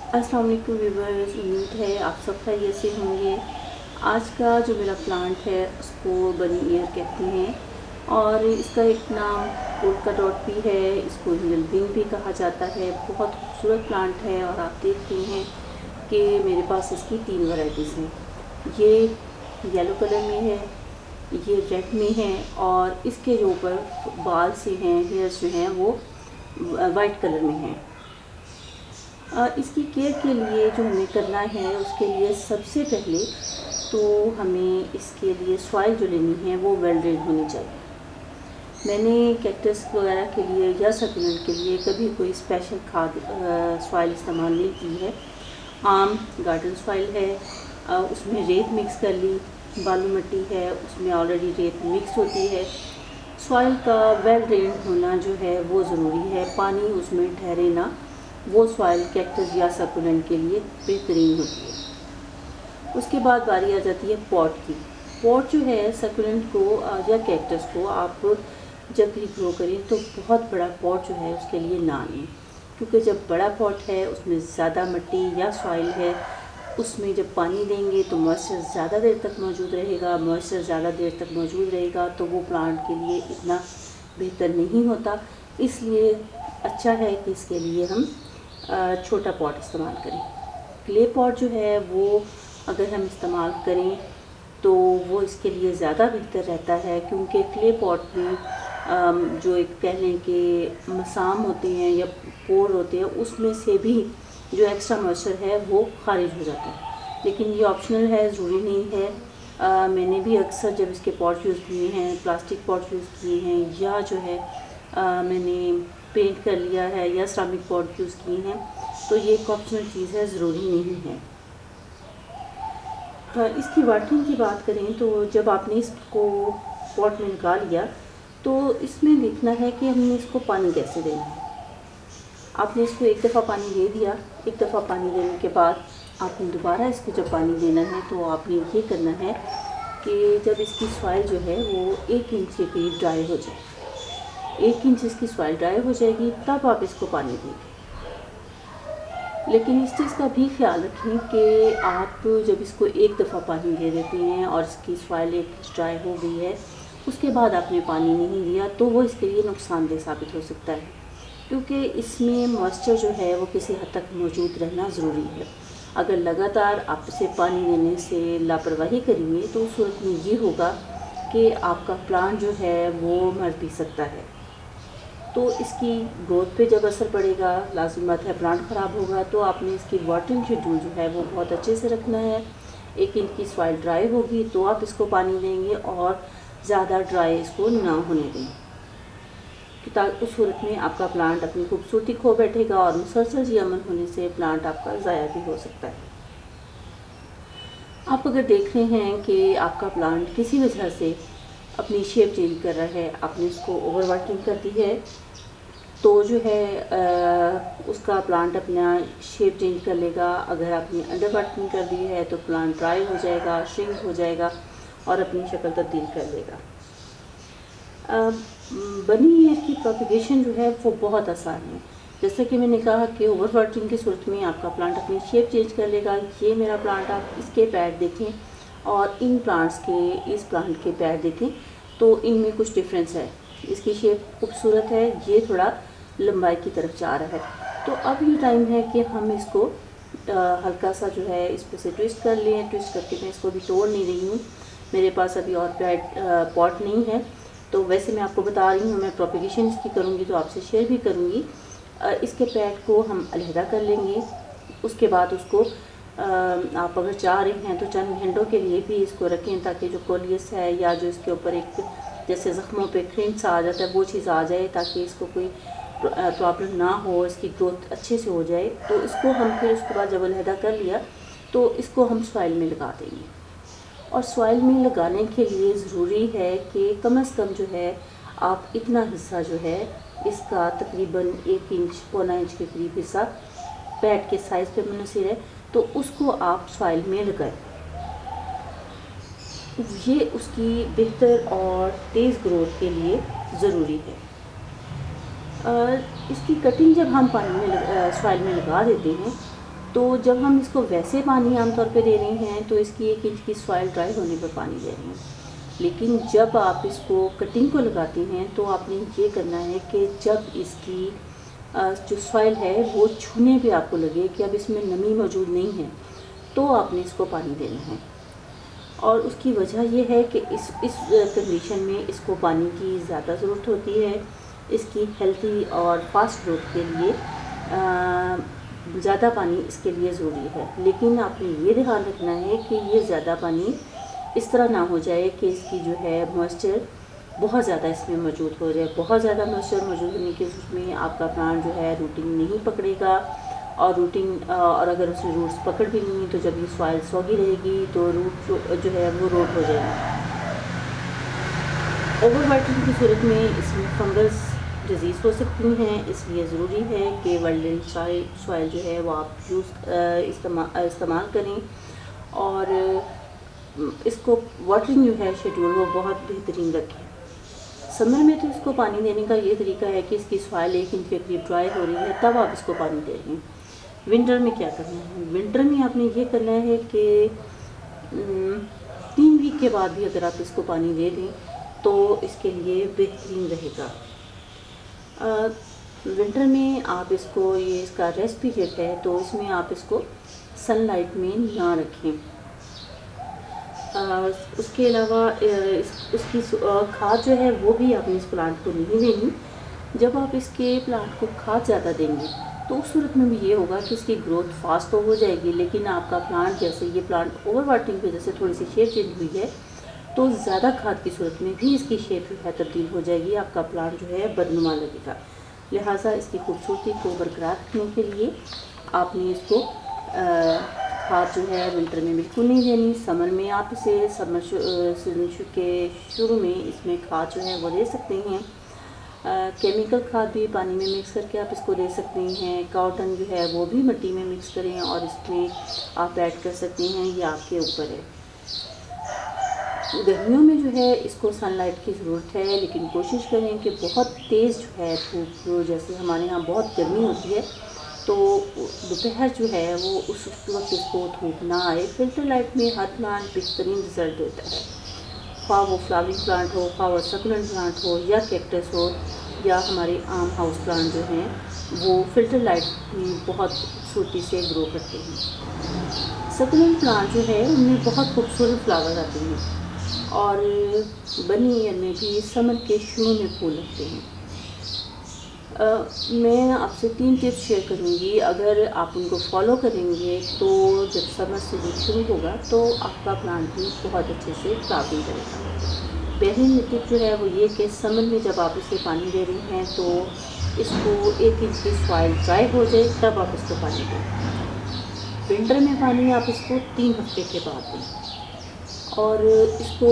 अस्सलाम वालेकुम व्यूअर्स, उम्मीद है आप सब खैरियत से होंगे। आज का जो मेरा प्लांट है उसको बनी ईयर कहते हैं और इसका एक नाम पोल्का डॉट भी है, इसको एंजल विंग भी कहा जाता है। बहुत खूबसूरत प्लांट है और आप देख रहे हैं कि मेरे पास इसकी 3 वैरायटीज़ हैं। ये येलो कलर में है, ये रेड में है और इसके जो ऊपर बाल से हैं, हेयर्स जो हैं वो वाइट कलर में हैं। इसकी केयर के लिए जो हमें करना है उसके लिए सबसे पहले तो हमें इसके लिए सॉइल जो लेनी है वो वेल ड्रेन होनी चाहिए। मैंने कैक्टस वगैरह के लिए या सकुलेंट के लिए कभी कोई स्पेशल खाद सॉइल इस्तेमाल नहीं की है। आम गार्डन सॉइल है, उसमें रेत मिक्स कर ली, बालू मिट्टी है उसमें ऑलरेडी रेत मिक्स होती है। सॉइल का वेल ड्रेन होना जो है वो ज़रूरी है, पानी उसमें ठहरे ना, वो सॉइल कैक्टस या सकुलेंट के लिए बेहतरीन होती है। उसके बाद बारी आ जाती है पॉट की। पॉट जो है सकुलेंट को या कैक्टस को आप जब भी ग्रो करें तो बहुत बड़ा पॉट जो है उसके लिए ना लें, क्योंकि जब बड़ा पॉट है उसमें ज़्यादा मिट्टी या सॉइल है, उसमें जब पानी देंगे तो मॉइस्चर ज़्यादा देर तक मौजूद रहेगा। मॉइस्चर ज़्यादा देर तक मौजूद रहेगा तो वो प्लांट के लिए इतना बेहतर नहीं होता। इसलिए अच्छा है कि इसके लिए हम छोटा पॉट इस्तेमाल करें। क्ले पॉट जो है वो अगर हम इस्तेमाल करें तो वो इसके लिए ज़्यादा बेहतर रहता है, क्योंकि क्ले पॉट में जो एक कह लें कि मसाम होते हैं या पोर होते हैं, उसमें से भी जो एक्स्ट्रा मॉइस्चर है वो खारिज हो जाता है। लेकिन ये ऑप्शनल है, ज़रूरी नहीं है। मैंने भी अक्सर जब इसके पॉट यूज़ किए हैं, प्लास्टिक पॉट यूज़ किए हैं या जो है मैंने पेंट कर लिया है या सिरामिक पॉट यूज़ किए हैं, तो ये एक ऑप्शनल चीज़ है, ज़रूरी नहीं है। इसकी वाटरिंग की बात करें तो जब आपने इसको पॉट में निकाल लिया तो इसमें देखना है कि हमने इसको पानी कैसे देना है। आपने इसको एक दफ़ा पानी दे दिया, एक दफ़ा पानी देने के बाद आपने दोबारा इसको जब पानी देना है तो आपने ये करना है कि जब इसकी सॉइल जो है वो 1 इंच के करीब ड्राई हो जाए, 1 इंच इसकी सॉइल ड्राई हो जाएगी तब आप इसको पानी देंगे। लेकिन इस चीज़ का भी ख्याल रखें कि आप जब इसको एक दफ़ा पानी दे देते हैं और इसकी सॉइल 1 इंच ड्राई हो गई है, उसके बाद आपने पानी नहीं दिया तो वो इसके लिए नुकसानदेह साबित हो सकता है, क्योंकि इसमें मॉइस्चर जो है वो किसी हद तक मौजूद रहना ज़रूरी है। अगर लगातार आप इसे पानी देने से लापरवाही करेंगे तो उस सूरत में ये होगा कि आपका प्लांट जो है वो मर भी सकता है। तो इसकी ग्रोथ पे जब असर पड़ेगा, लाज़िम बात है प्लांट ख़राब होगा। तो आपने इसकी वाटरिंग शेड्यूल जो है वो बहुत अच्छे से रखना है। 1 इंच की सॉइल ड्राई होगी तो आप इसको पानी देंगे और ज़्यादा ड्राई इसको ना होने दें, ताकि उस सूरत में आपका प्लांट अपनी खूबसूरती खो बैठेगा और मुसलसल ये अमल होने से प्लांट आपका ज़ाया भी हो सकता है। आप अगर देख रहे हैं कि आपका प्लांट किसी वजह से अपनी शेप चेंज कर रहा है, आपने इसको ओवर वाटरिंग कर दी है, तो जो है उसका प्लांट अपना शेप चेंज कर लेगा। अगर आपने अंडर वाटरिंग कर दी है तो प्लांट ड्राई हो जाएगा, श्रिंक हो जाएगा और अपनी शक्ल तब्दील कर लेगा। बनी ईयर की प्रोपगेशन जो है वो बहुत आसान है। जैसे कि मैंने कहा कि ओवर वाटरिंग की सूरत में आपका प्लांट अपनी शेप चेंज कर लेगा। ये मेरा प्लांट, आप इसके पैड देखें और इन प्लांट्स के, इस प्लांट के पैड देखें तो इनमें कुछ डिफरेंस है। इसकी शेप खूबसूरत है, ये थोड़ा लंबाई की तरफ जा रहा है। तो अब ये टाइम है कि हम इसको हल्का सा जो है इस पर से ट्विस्ट कर लें। ट्विस्ट करके मैं इसको भी तोड़ नहीं रही हूँ, मेरे पास अभी और पॉट नहीं है, तो वैसे मैं आपको बता रही हूँ। मैं प्रोपगेशन इसकी करूँगी तो आपसे शेयर भी करूँगी। इसके पैड को हम अलहदा कर लेंगे। उसके बाद उसको आप अगर चाह रहे हैं तो चंद घंटों के लिए भी इसको रखें, ताकि जो कोलियस है या जो इसके ऊपर एक जैसे ज़ख्मों पे क्रिंच सा आ जाता है वो चीज़ आ जाए, ताकि इसको कोई प्रॉब्लम ना हो, इसकी ग्रोथ अच्छे से हो जाए। तो इसको हम फिर उसके बाद जब अलहदा कर लिया तो इसको हम सॉइल में लगा देंगे। और सॉइल में लगाने के लिए ज़रूरी है कि कम से कम जो है आप इतना हिस्सा जो है इसका तकरीबन 1 इंच, पौना इंच के करीब हिस्सा पैड के साइज़ पे मुनहसिर है, तो उसको आप सॉइल में लगाएं। ये उसकी बेहतर और तेज़ ग्रोथ के लिए ज़रूरी है। इसकी कटिंग जब हम पानी में सॉइल में लगा देते हैं तो जब हम इसको वैसे पानी आमतौर पे दे रहे हैं तो इसकी 1 इंच की सॉइल ड्राई होने पर पानी दे रहे हैं। लेकिन जब आप इसको कटिंग को लगाते हैं तो आपने ये करना है कि जब इसकी जो सॉइल है वो छूने पे आपको लगे कि अब इसमें नमी मौजूद नहीं है, तो आपने इसको पानी देना है। और उसकी वजह ये है कि इस कंडीशन में इसको पानी की ज़्यादा ज़रूरत होती है। इसकी हेल्थी और फास्ट ग्रोथ के लिए ज़्यादा पानी इसके लिए ज़रूरी है। लेकिन आपने ये ध्यान रखना है कि ये ज़्यादा पानी इस तरह ना हो जाए कि इसकी जो है मॉइस्चर बहुत ज़्यादा इसमें मौजूद हो जाए। बहुत ज़्यादा मॉइस्चर मौजूद होने के उसमें आपका प्लांट जो है रूटिंग नहीं पकड़ेगा, और अगर उसमें रूट्स पकड़ भी नहीं तो जब ये सॉइल सॉगी रहेगी तो रूट जो है वो रोट हो जाएगी। ओवर वाटरिंग की सूरत में इसमें फंगस डिजीज़ हो सकती हैं, इसलिए ज़रूरी है कि वर्ल्ड सॉइल जो है वो आप इस्तेमाल करें। और इसको वाटरिंग जो है शेड्यूल वो बहुत बेहतरीन रखें। समर में तो इसको पानी देने का ये तरीका है कि इसकी सॉइल 1 इंच के करीब ड्राई हो रही है तब आप इसको पानी दे रहे हैं। विंटर में क्या करना है? विंटर में आपने ये करना है कि 3 वीक के बाद भी अगर आप इसको पानी दे दें तो इसके लिए बेहतरीन रहेगा। विंटर में आप इसको, ये इसका रेस्ट पीरियड है तो इसमें आप इसको सनलाइट में ना रखें। उसके अलावा उसकी खाद जो है वो भी आपने इस प्लांट को नहीं देनी। जब आप इसके प्लांट को खाद ज़्यादा देंगे तो उस सूरत में भी ये होगा कि इसकी ग्रोथ फास्ट तो हो जाएगी, लेकिन आपका प्लांट, जैसे ये प्लांट ओवर वाटरिंग की वजह से थोड़ी सी शेप चेंज हुई है, तो ज़्यादा खाद की सूरत में भी इसकी शेप जो है तब्दील हो जाएगी, आपका प्लांट जो है बदनुमा लगेगा। लिहाजा इसकी खूबसूरती को बरकरार रखने के लिए आपने इसको खाद जो है विंटर में बिल्कुल नहीं देनी। समर में आप इसे समर के शुरू में इसमें खाद जो है वो दे सकते हैं। केमिकल खाद भी पानी में मिक्स करके आप इसको दे सकते हैं। कॉटन जो है वो भी मिट्टी में मिक्स करें और इसमें आप ऐड कर सकते हैं, ये आपके ऊपर है। गर्मियों में जो है इसको सनलाइट की ज़रूरत है, लेकिन कोशिश करें कि बहुत तेज़ जो है धूप, जैसे हमारे यहाँ बहुत गर्मी होती है तो दोपहर जो है वो उस वक्त इसको धूप ना आए। फिल्टर लाइट में हर प्लांट बेहतरीन रिजल्ट देता है, ख्वाह वो फ्लावरिंग प्लांट हो, ख्वाह वो सक्यूलेंट प्लांट हो या कैक्टस हो या हमारे आम हाउस प्लांट जो हैं वो फिल्टर लाइट में बहुत खूबसूरती से ग्रो करते हैं। सक्यूलेंट प्लांट जो है उनमें बहुत खूबसूरत फ्लावर आते हैं और बनी ईयर में भी समर के शुरू में फूल लगते हैं। मैं आपसे 3 टिप्स शेयर करूँगी। अगर आप उनको फॉलो करेंगे तो जब समर सीजन शुरू होगा तो आपका प्लांट भी बहुत अच्छे से फ्लावरिंग करेगा। पहली टिप जो है वो ये कि समर में जब आप इसे पानी दे रहे हैं तो इसको 1 इंच की सॉइल ड्राई हो जाए तब आप इसको पानी दें। विंटर में पानी आप इसको 3 हफ्ते के बाद दें और इसको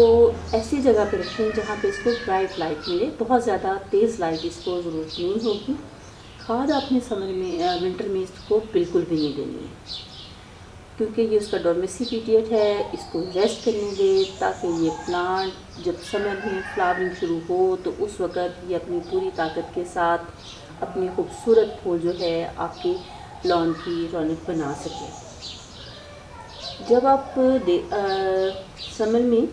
ऐसी जगह पर रखें जहाँ पे इसको ब्राइट लाइट मिले। बहुत ज़्यादा तेज़ लाइट इसको ज़रूरत नहीं होगी। खाद आपने विंटर में इसको बिल्कुल भी नहीं देनी है, क्योंकि ये उसका डोर्मेसी पीरियड है। इसको रेस्ट करने दें ताकि ये प्लांट जब समर में फ्लावरिंग शुरू हो तो उस वक़्त ये अपनी पूरी ताकत के साथ अपनी खूबसूरत फूल जो है आपकी लॉन की रौनक बना सके। जब आप समर में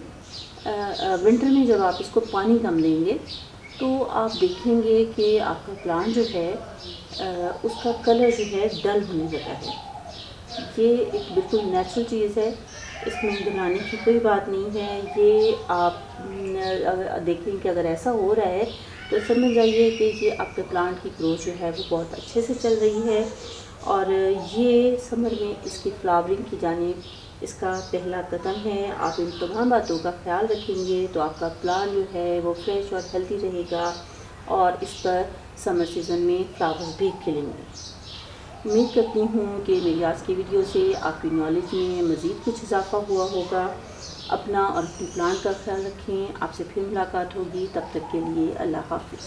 विंटर में जब आप इसको पानी कम देंगे तो आप देखेंगे कि आपका प्लांट जो है उसका कलर जो है डल होने लगा है। ये एक बिल्कुल नेचुरल चीज़ है, इसमें घबराने की कोई बात नहीं है। ये आप अगर देखें कि अगर ऐसा हो रहा है तो समझ जाइए कि ये आपके प्लांट की ग्रोथ जो है वो बहुत अच्छे से चल रही है और ये समर में इसकी फ्लावरिंग की जानिब इसका पहला कदम है। आप इन तमाम बातों का ख्याल रखेंगे तो आपका प्लांट जो है वो फ्रेश और हेल्दी रहेगा और इस पर समर सीज़न में फ्लावर्स भी खिलेंगे। उम्मीद करती हूँ कि मेरी आज की वीडियो से आपकी नॉलेज में मज़ीद कुछ इजाफा हुआ होगा। अपना और अपने प्लांट का ख्याल रखें। आपसे फिर मुलाकात होगी, तब तक के लिए अल्लाह हाफ़िज़।